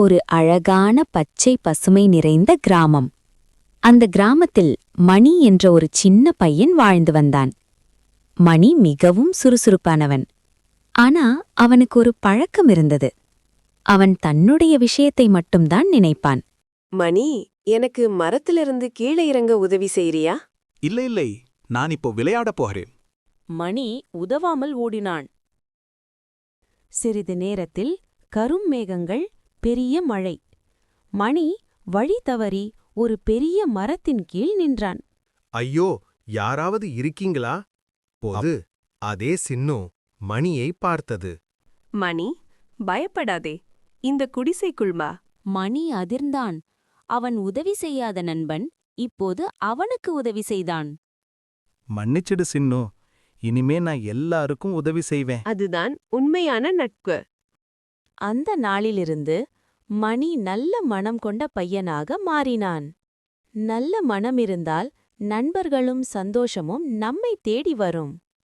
ஒரு அழகான பச்சை பசுமை நிறைந்த கிராமம். அந்த கிராமத்தில் மணி என்ற ஒரு சின்ன பையன் வாழ்ந்து வந்தான். மணி மிகவும் சுறுசுறுப்பானவன். ஆனா அவனுக்கு ஒரு பழக்கம் இருந்தது. அவன் தன்னுடைய விஷயத்தை மட்டும்தான் நினைப்பான். மணி, எனக்கு மரத்திலிருந்து கீழே இறங்க உதவி செய்றியா? இல்லை, நான் இப்போ விளையாடப் போகிறேன். மணி உதவாமல் ஓடினான். சிறிது நேரத்தில் கரும் மேகங்கள், பெரிய மழை. மணி வழி தவறி ஒரு பெரிய மரத்தின் கீழ் நின்றான். ஐயோ, யாராவது இருக்கீங்களா? போது அதே சின்னு மணியை பார்த்தது. மணி, பயப்படாதே, இந்த குடிசைக்குள் வா. மணி அதிர்ந்தான். அவன் உதவி செய்யாத நண்பன் இப்போது அவனுக்கு உதவி செய்தான். மன்னிச்சிடு சின்னு, இனிமே நான் எல்லாருக்கும் உதவி செய்வேன். அதுதான் உண்மையான நட்பு. அந்த நாளிலிருந்து மணி நல்ல மனம் கொண்ட பையனாக மாறினான். நல்ல மனமிருந்தால் நண்பர்களும் சந்தோஷமும் நம்மை தேடி வரும்.